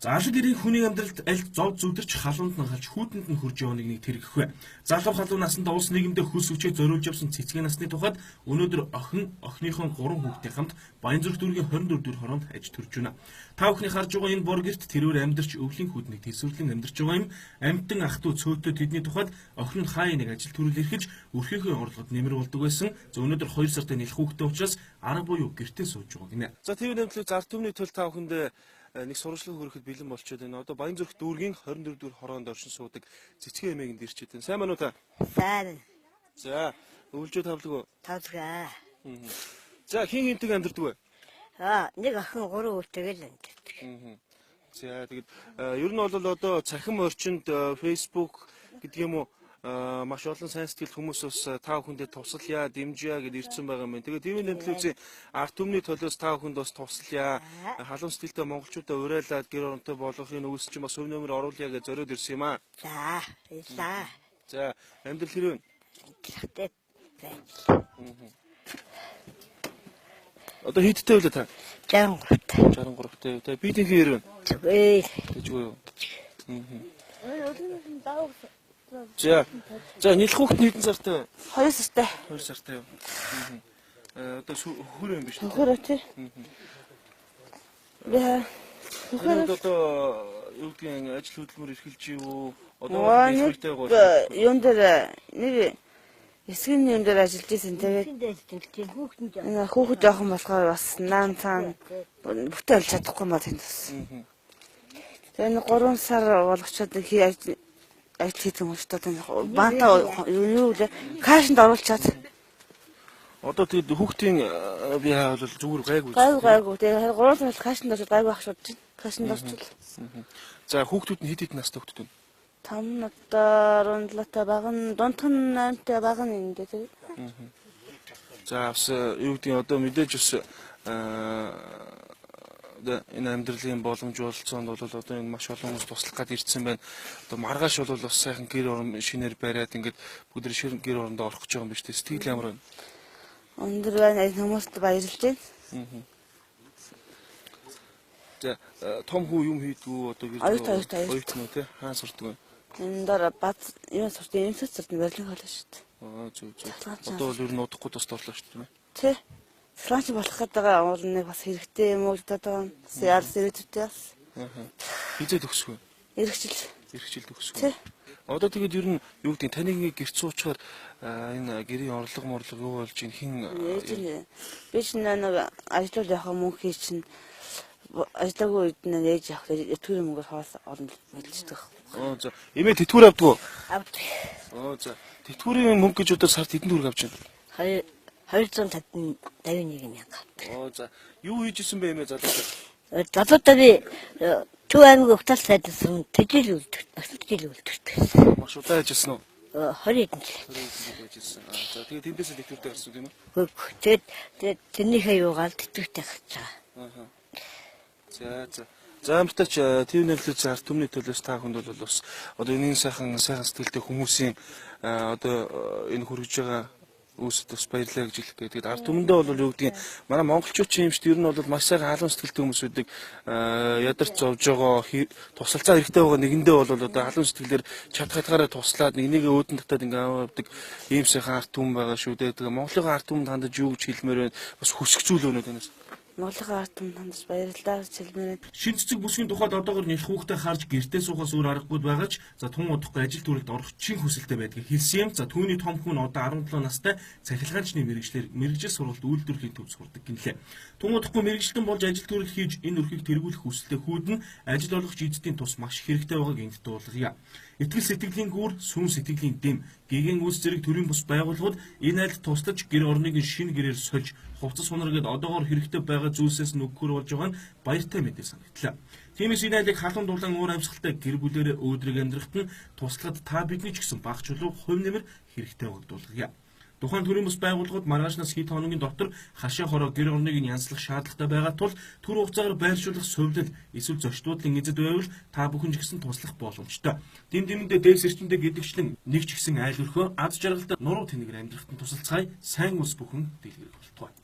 За аль гэрийн хүний амьдралд аль зов зүдэрч халуунд нь халж хүүтэнд нь хурж явах нэг тэргэх вэ. Залуу халуун наснд улс нийгэмдээ хөлс хүчээ зориулж явсан цэцгийн насны тухайд өнөөдөр охин охиныхон 3 хүүхдийн хамт Баянзүрх дүүргийн 24 дүр хороонд аж төрж байна. Та бүхний харж байгаа энэ боргэрт тэрээр амьдарч өвлийн хүүднийг тэсвэрлэн амьдарч байгаа юм. Амьтан ах トゥ цөөтөө тэдний тухайд охин нь хаа нэг ажил төрөл эрхэж өрхөхийн орлогод нэмэр болдог байсан. За өнөөдөр 2 сартай нэлэх хүүхдтэй учраас арга буюу гэртээ сууж байгаа гинэ. За тийм нэмтлэг зар түмний төл та бүхэнд нэг сурвалжлага хөрөхөд бэлэн болчиход байна. Одоо Баянзүрх дүүргийн 24 дүр хороонд оршин суудаг цэцгийн эмээгэнд ирчээд байна. Сайн байна уу та? Сайн. За, өвлжөө тавлаг уу? Тавлгаа. За, хин хинтэг амьдардаг вэ? Нэг охин 3 хүүтэйгэл амьдардаг. За, тэгээд ер нь бол одоо цахим орчинд Facebook гэдэг юм уу маш олон сайн сэтгэл хүмүүс бас та бүхэндээ тусалъя, дэмжье гэж ирсэн байгаа юм. Тэгээд тийм нэмтлүүцийн арт түмний төлөөс та бүхэнд бас тусалъя, халуун сэтгэлтэй монголчуудаа уриалаад гэр оронтой болгохын үгс чинь бас өв нөмөр оруулъя гэж зориод ирсэн юм аа. За, баярлаа. За, амьдрал хэрвээ. Тэгтээ байж. Одоо хиттэй үлээ та? 63. 63-тэй. Тэгээ би тийм хэрвээ. Зүгээр. Тэггүй юу? За, нийлх хүүхэд хэдэн сартай вэ? 2 сартай. 2 сартай юу? Одоо хөр юм биш үү? Хөрөө тий. Яа. Одоо юу гэдгийг ажил хөдөлмөр эрхэлж юу? Одоо нийлхтэй гоо. Юун дээр нэг эсгийн юм дээр ажиллаж исэн тэгээд хүүхэд жоохон болохоор бас наан цаан бүтээл чадахгүй маа тэнд бас. Тэгээд 3 сар болгочоод ажил хийх юм шүү дээ. Банта юу вэ? Кашнд оруулчаад. Одоо тэгээд хүүхдийн би бол зүгээр гайгүй. Гайгүй. Тэгээд 3 сар кашнд орж гайгүй ах шууд чинь. Кашнд орчвол. За хүүхдүүд нь хэд настай хүүхдүүд вэ? 5 надаа 17-тай баг нь дундх нь 8-тай баг нь энэ тэгээд. За бас юу гэдгийг одоо мэдээж бас энэ амьдралын боломж олцоонд бол одоо энэ маш олон хүмүүс туслах гад ирсэн байна. Одоо маргааш бол бас сайхан гэр орон шинээр бариад ингээд бүгд гэр оронд орох гэж байгаа юм биш үү? Сэтгэл ямар байна? Өндөр байна. Хүмүүст баярлж байна. За том хүү юм хийдгүү одоо гэр оюут нь тий хаан сурдаг вэ? Энэ дараа бат юм сурдаг юм сурдаг барилга холоо шүү дээ. Зүг. Одоо бол ер нь удахгүй тус торлоо шүү дээ. Тий. Франч болох гэдэг нэг бас хэрэгтэй юм уу гэдэг байгаа. Яар зэрэгтэй бас. Хизээ төгсгөө. Иргэжил төгсгөө. Тий. Одоо тэгээд ер нь юу гэдэг таныг гэрт суучаар энэ гэрийн орлого морлого юу болж ин хин би ч нэг ажлууд явах мөнгө хий чинь ажлаагүй үед нь ээж явах тэтгэврийн мөнгөөр хоол олно мэлждэг. За. Эмээ тэтгэвэр авдаг уу? Авдаг. За. Тэтгэврийн мөнгө гэж одоо сард хэдэн төгрөг авч байна? 251 мянга. За. Юу хийж исэн бэ эмээ залуучаа? Залуучаа би Төв аймаг Угтал сайдсан тэжил үлдэрдэг. Маш удаа ажилласан уу? 20 хэдэн жил. 20 жил ажилласан. За тэгээд тэндээсээ тэтгэвртэй гарсан тийм үү? Тэгээд тэрнийхээ юугаал тэтгэвртэй гарч байгаа. За амтач тийм нэрлэж арт түмний төлөөс та хүнд бол бас одоо энэ сайхан сэтгэлтэй хүмүүсийн одоо энэ хүргэж байгаа үүсэд бас баярлалаа гэж хэлэх гээд арт түмэндээ бол юу гэдгийг манай монголчууд ч юм шүү дээ ер нь бол маш сайхан халуун сэтгэлтэй хүмүүс үүдэг ядарч зовж байгаа тусалцаа хэрэгтэй байгаа нэгэндээ бол одоо халуун сэтгэлээр чад хатгаараа туслаад энийг өөдөн татаад ингээ авдаг ийм сайхан арт түмэн байгаа шүү дээ. Тэгээ Монголын арт түмэнд хандаж юу гэж хэлмээр байна бас хүсэх зүйл өнөө танаас. Монголын арт түмэнд хандаж баярлалаа гэж хэлмээр байна. Шин цэцэг бүсгийн тухайд одоогор нэлэх хүүхдээ харж гэртээ суухаас өөр аргагүй байгаа ч за тун удахгүй ажил төрөлд орох чин хүсэлтэй байдгийг хэлсэн юм. За түүний том хүн одоо 17 настай цахилгаанчны мэрэгжил сургалт үйлдвэрлэлийн төв сурдаг гинлээ. Тун удахгүй мэрэгжилтэн болж ажил төрөл хийж энэ өрхийг тэргүүлэх хүсэлтэй хүүд нь ажил олгогч эзэдийн тус маш хэрэгтэй байгааг энд дуулгая. Итгэл сэтгэлийн гүр, сүм сэтгэлийн дэм, гэгээн үс зэрэг төрийн бус байгууллагууд энэ айлд туслаж гэр орныг шинэ гэрээр сольж хувцас сунаргээд одоогоор хэрэгтэй байгаа зүйлсээс нүгхүр болж байгаа нь баяртай мэдээ санагдлаа. Тиймээс энэ айлыг халуун дулаан уур амьсгалтай гэр бүлээрээ өөдрөг амьдрахад нь туслагад та бидний ч гэсэн багч чулуу хувь нэмэр хэрэгтэй байгааг дуулгая. Тухайн төрийн бус байгууллагууд маргаашнаас хэд хоногийн дотор хашаа хороо гэр орныг нь янзлах шаардлагатай байгаа тул түр хугацаагаар байршуулах сувлал эсвэл зочдлуудлын эзэд байвал та бүхэн ч гэсэн туслах боломжтой. Дэмдэмэндээ дээс эрчимтэй гэдэгчлэн нэг ч гэсэн айл өрхөө аз жаргалтай нуруу тэнэгэр амьдрахад нь тусалцгаая сайн ус бүхэн дэлгэрэх болтугай.